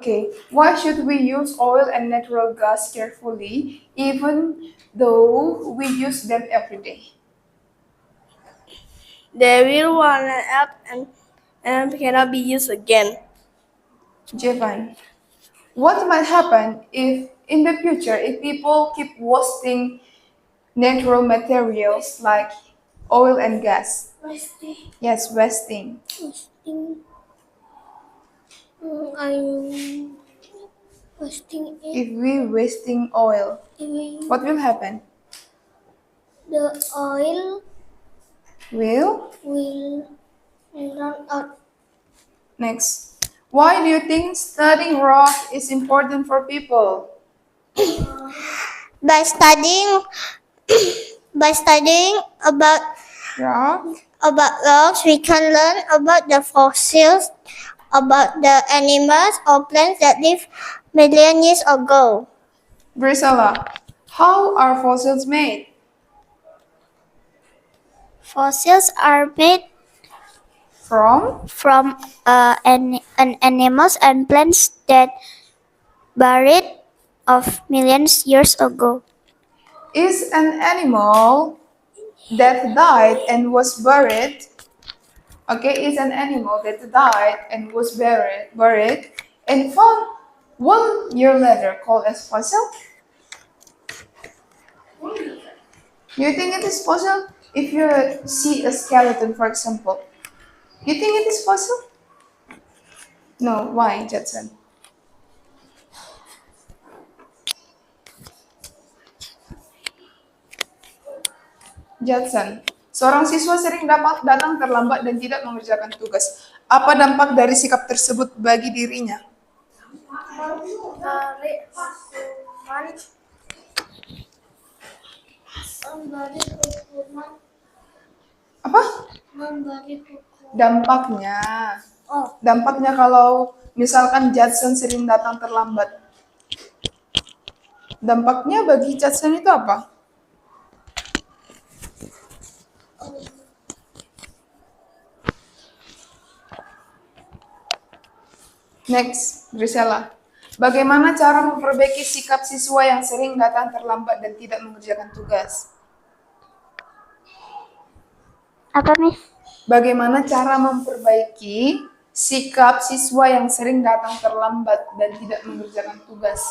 Okay, why should we use oil and natural gas carefully even though we use them every day? They will run out and cannot be used again. Jevan, what might happen if in the future if people keep wasting natural materials like oil and gas? Wasting. Yes, wasting. I'm wasting it. If we wasting oil, what will happen? The oil Will? will run out. Next. Why do you think studying rock is important for people? By studying by studying Rock? about rocks, we can learn about the fossils, about the animals or plants that lived million years ago. Brisela, how are fossils made? Fossils are made From? animals and plants that buried of millions years ago. Is an animal that died and was buried, okay, is an animal that died and was buried and found 1 year later called as fossil? You think it is fossil? If you see a skeleton, for example, you think it is fossil? No, why, Judson? Judson, seorang siswa sering datang terlambat dan tidak mengerjakan tugas. Apa dampak dari sikap tersebut bagi dirinya? Apa? Dampaknya. Dampaknya kalau misalkan Judson sering datang terlambat. Dampaknya bagi Judson itu apa? Next, Grisela. Bagaimana cara memperbaiki sikap siswa yang sering datang terlambat dan tidak mengerjakan tugas? Apa, Miss? Bagaimana cara memperbaiki sikap siswa yang sering datang terlambat dan tidak mengerjakan tugas?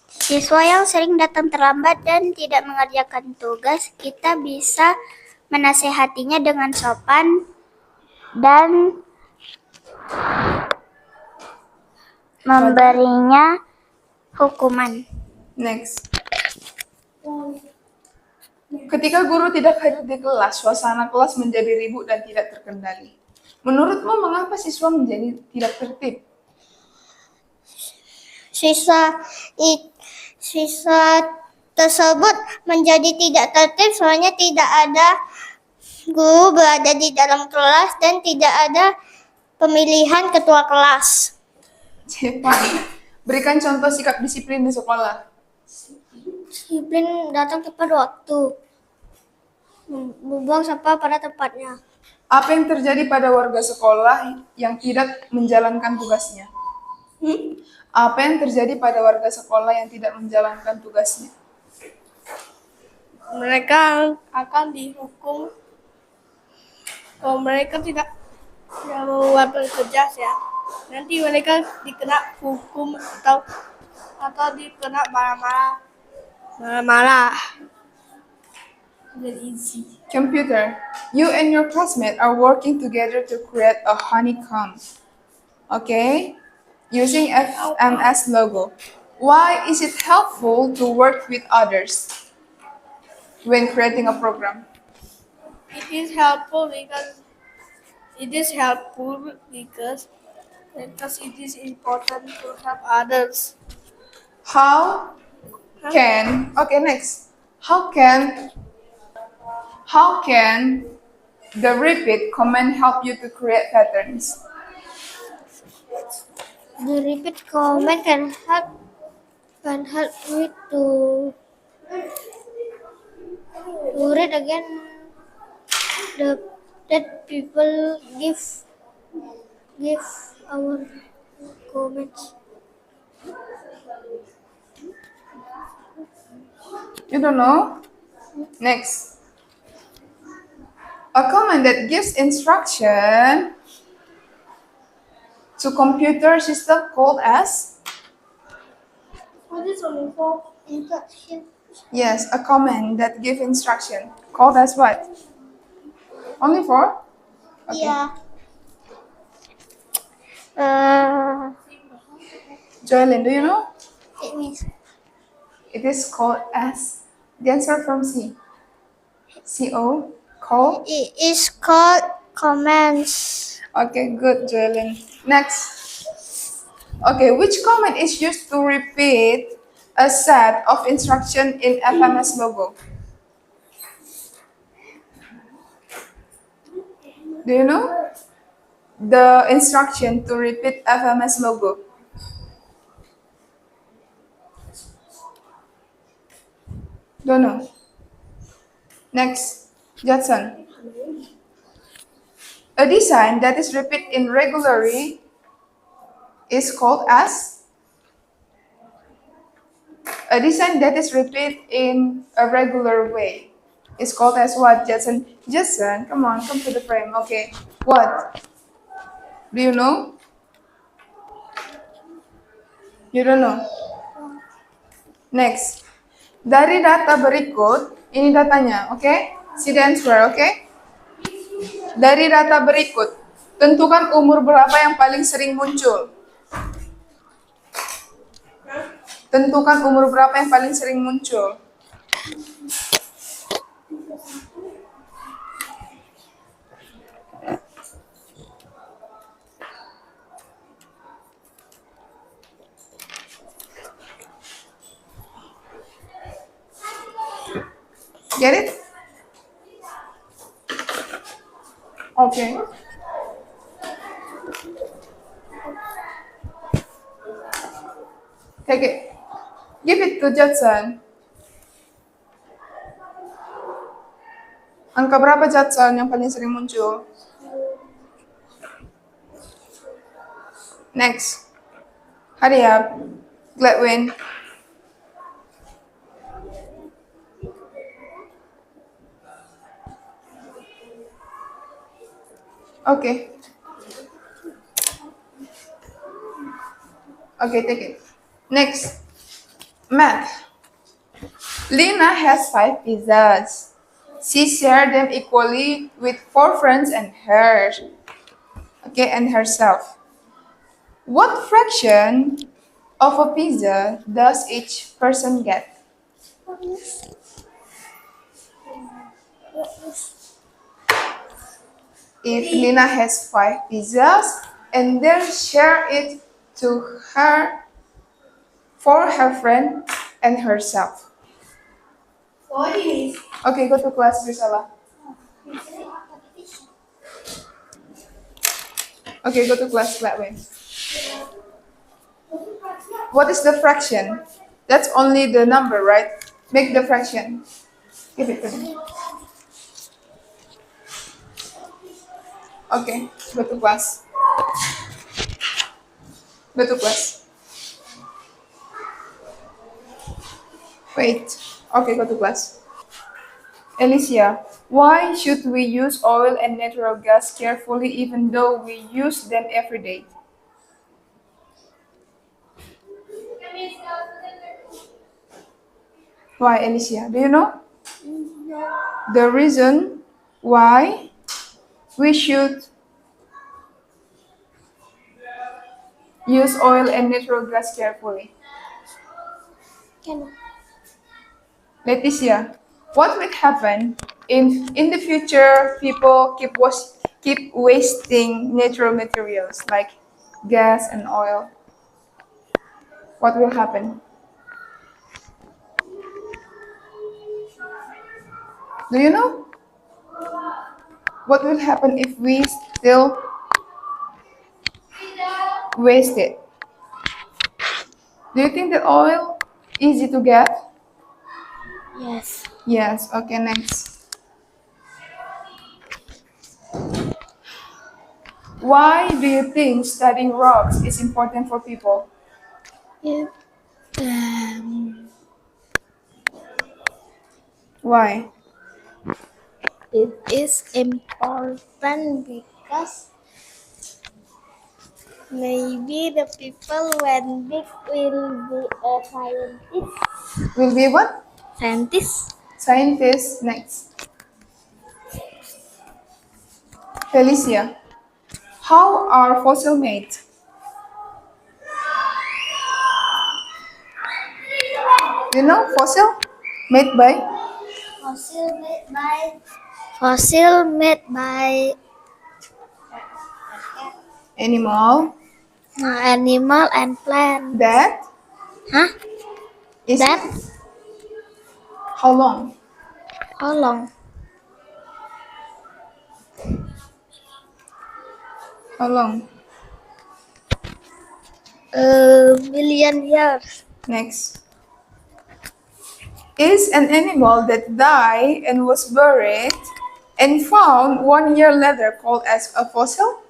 Siswa yang sering datang terlambat dan tidak mengerjakan tugas, kita bisa menasehatinya dengan sopan dan memberinya hukuman. Next. Ketika guru tidak hadir di kelas, suasana kelas menjadi ribut dan tidak terkendali. Menurutmu mengapa siswa menjadi tidak tertib? Siswa tersebut menjadi tidak tertib soalnya tidak ada guru berada di dalam kelas dan tidak ada pemilihan ketua kelas. Cepat. Berikan contoh sikap disiplin di sekolah. Disiplin datang tepat waktu, membuang sampah pada tempatnya. Apa yang terjadi pada warga sekolah yang tidak menjalankan tugasnya? Apa yang terjadi pada warga sekolah yang tidak menjalankan tugasnya? Mereka akan dihukum kalau mereka tidak membuat tugas ya. Nanti mereka dikena hukum atau dikena marah-marah. Very easy. Computer, you and your classmate are working together to create a honeycomb. Okay? Using FMS logo. Why is it helpful to work with others when creating a program? It is helpful because it is important to help others. How can the repeat command help you to create patterns? The repeat command can help me to read again that people give our comments. You don't know? Next. A command that gives instruction to computer system called as? What is only for instruction? Yes, a command that gives instruction called as what? Only for? Okay. Yeah. Uh, Joylyn, do you know? it means It is called as. The answer from C. C-O. Call. it is called commands. Okay, good, Joylyn. Next. Okay, which command is used to repeat a set of instruction in FMS logo? Do you know? The instruction to repeat FMS logo. Don't know. Next, Judson. A design that is repeated in regularly is called as? A design that is repeated in a regular way is called as what, Judson? Judson, come on, come to the frame. Okay, what? Do you know? You don't know. Next. Dari data berikut, ini datanya, oke? See the answer, oke? Dari data berikut, tentukan umur berapa yang paling sering muncul. Tentukan umur berapa yang paling sering muncul. Get it? Okay. Take it. Give it to Judson. Angka berapa Judson yang paling sering muncul? Next. Hurry up. Gladwin. Okay. Okay, take it. Next. Math. Lina has 5 pizzas. She shared them equally with 4 friends and her. Okay, and herself. What fraction of a pizza does each person get? If Lina has 5 pizzas and then share it to her for her friend and herself. Okay, go to class, Rizala. Okay, go to class that way. What is the fraction? That's only the number, right? Make the fraction. Give it to me. Okay, go to class. Go to class. Wait. Okay, go to class. Alicia, why should we use oil and natural gas carefully even though we use them every day? Why, Alicia? Do you know? The reason why we should use oil and natural gas carefully. Leticia, what will happen if in the future people keep wasting natural materials like gas and oil? What will happen? Do you know? What will happen if we still waste it? Do you think that oil easy to get? Yes. Yes. Okay, next. Why do you think studying rocks is important for people? Why? It is important because maybe the people when big will be a scientist. Will be what? Scientist. Scientist. Next. Felicia. How are fossil made? You know fossil? Made by? Fossil made by Animal. animal and plant. That? Huh? Is That? it? How long? How long? How long? A million years. Next. Is an animal that died and was buried and found 1 year later called as a fossil?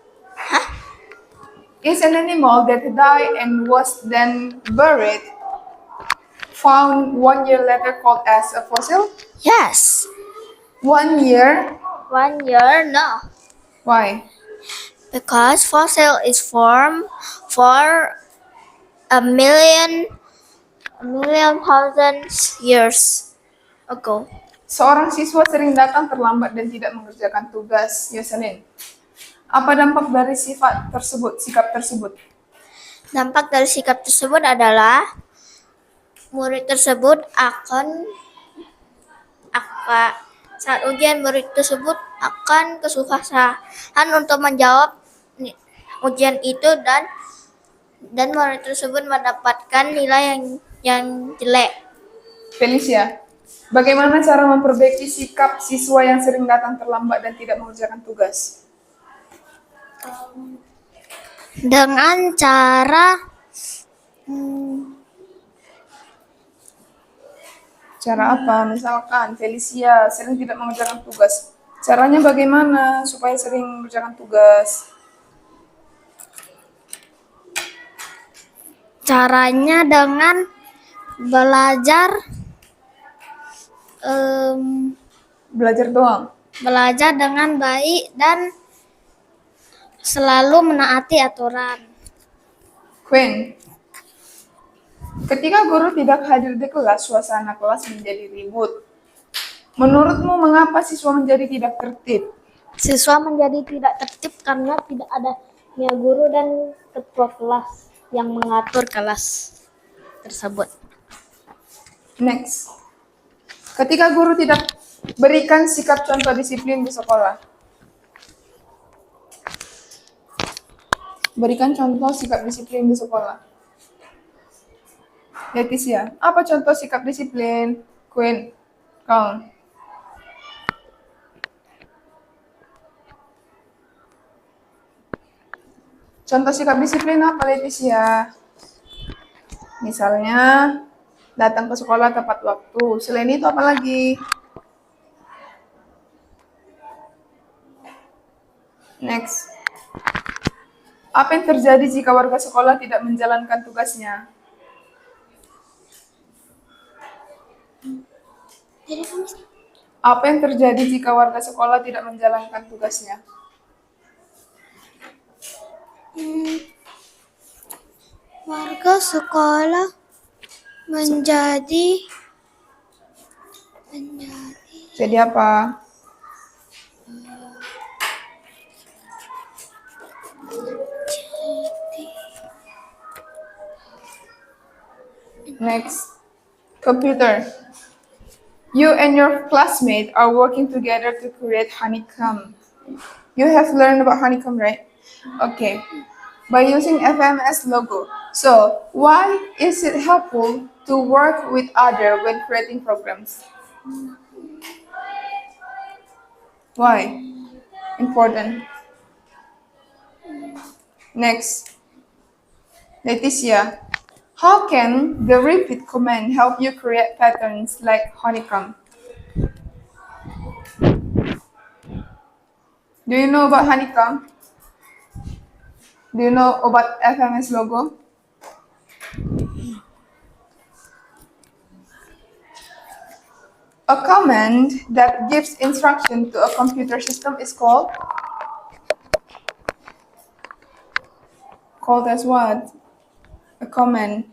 Is an animal that died and was then buried found 1 year later called as a fossil? Yes. 1 year? 1 year? No. Why? Because fossil is formed for a million thousands years ago. Seorang siswa sering datang terlambat dan tidak mengerjakan tugas. Yoselin. Apa dampak dari sikap tersebut? Dampak dari sikap tersebut adalah murid tersebut akan saat ujian murid tersebut akan kesusahan untuk menjawab ujian itu dan murid tersebut mendapatkan nilai yang jelek. Felicia, bagaimana cara memperbaiki sikap siswa yang sering datang terlambat dan tidak mengerjakan tugas? Dengan cara Cara apa? Misalkan Felicia sering tidak mengerjakan tugas. Caranya bagaimana supaya sering mengerjakan tugas? caranya dengan belajar Belajar doang. belajar dengan baik dan selalu menaati aturan. Queen, ketika guru tidak hadir di kelas, suasana kelas menjadi ribut. Menurutmu mengapa siswa menjadi tidak tertib? Siswa menjadi tidak tertib karena tidak adanya guru dan ketua kelas yang mengatur kelas tersebut. Next. Ketika guru tidak berikan sikap contoh disiplin di sekolah. Berikan contoh sikap disiplin di sekolah. Leticia, apa contoh sikap disiplin? Queen, kau. Contoh sikap disiplin apa, Leticia? Misalnya, datang ke sekolah tepat waktu. Selain itu apa lagi? Next. Apa yang terjadi jika warga sekolah tidak menjalankan tugasnya? Apa yang terjadi jika warga sekolah tidak menjalankan tugasnya? Warga sekolah menjadi Jadi apa? Next. Computer. You and your classmate are working together to create honeycomb. You have learned about honeycomb, right? Okay. By using FMS logo. So, why is it helpful to work with others when creating programs? Why? Important. Next. Leticia. How can the repeat command help you create patterns like honeycomb? Do you know about honeycomb? Do you know about FMS logo? A command that gives instruction to a computer system is called as what? A command.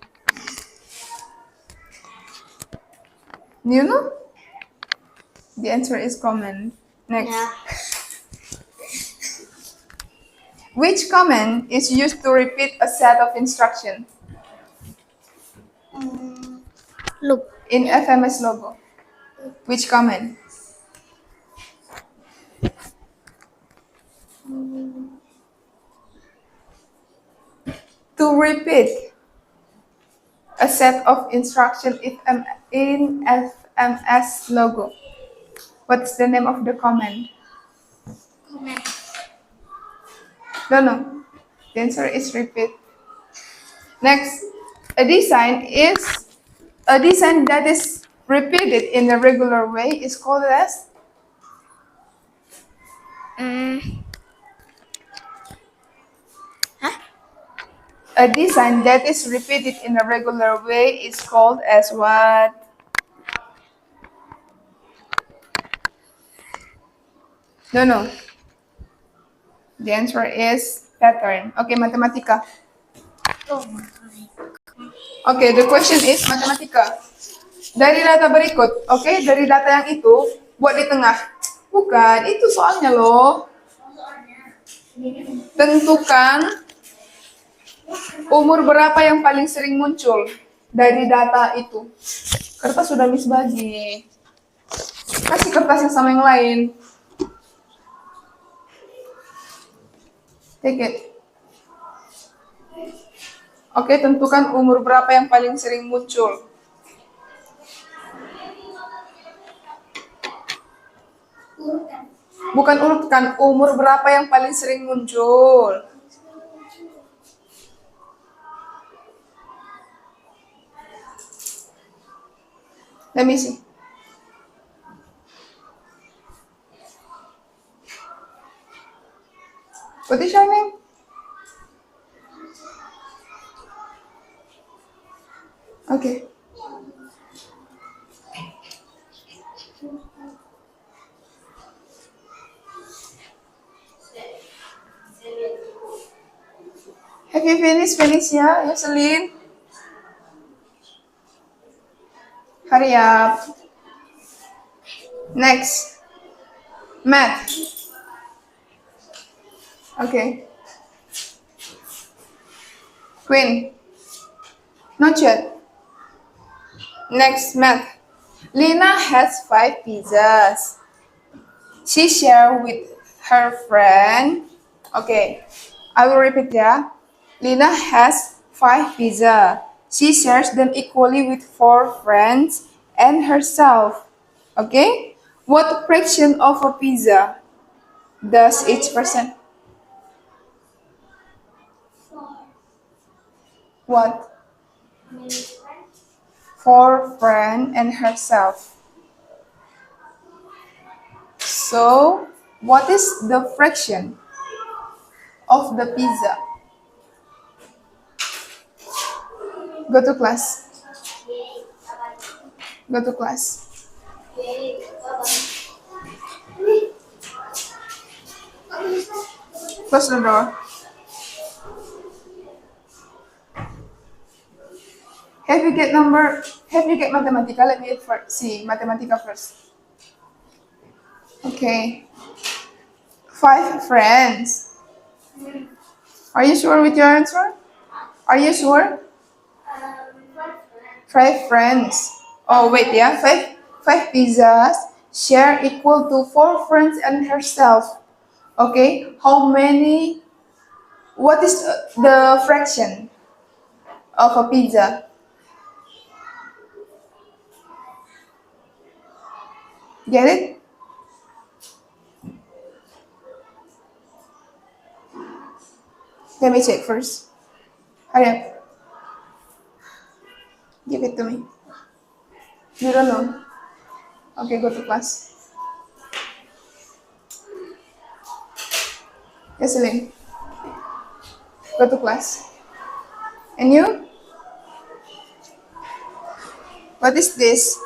Do you know? The answer is command. Next. Yeah. Which command is used to repeat a set of instructions Loop. in FMS logo? Which command? To repeat a set of instructions in FMS logo. What's the name of the command? No, no. The answer is repeat. Next, a design that is repeated in a regular way is called as a design that is repeated in a regular way is called as what? No, no. The answer is pattern. Okay, matematika. Oh. Okay, the question is matematika. Dari data berikut, okay, dari data yang itu, buat di tengah. Bukan, itu soalnya loh. Tentukan umur berapa yang paling sering muncul dari data itu. Kertas sudah Miss bagi. Kasih kertasnya sama yang lain. Take it. Oke, tentukan umur berapa yang paling sering muncul. Bukan urutkan, umur berapa yang paling sering muncul. Let me see. What is your name? Okay. Have you finished ya, Yoselin? Hurry up. Next. Math. Okay. Queen. Not yet. Next, math. Lina has 5 pizzas. She shared with her friend. Okay, I will repeat ya. Lina has 5 pizza. She shares them equally with 4 friends and herself. Okay? What fraction of a pizza does each person? What? 4 friends and herself. So, what is the fraction of the pizza? Go to class. Go to class. Close the door. Have you get Mathematica? Let me see Mathematica first. Okay. 5 friends. Are you sure with your answer? Are you sure? 5 friends. Oh wait, yeah. 5 pizzas share equal to 4 friends and herself. Okay. How many? What is the fraction of a pizza? Get it? Let me check first. Hurry up. Give it to me. You don't know? Okay, go to class. Yes, Celine. Go to class. And you? What is this?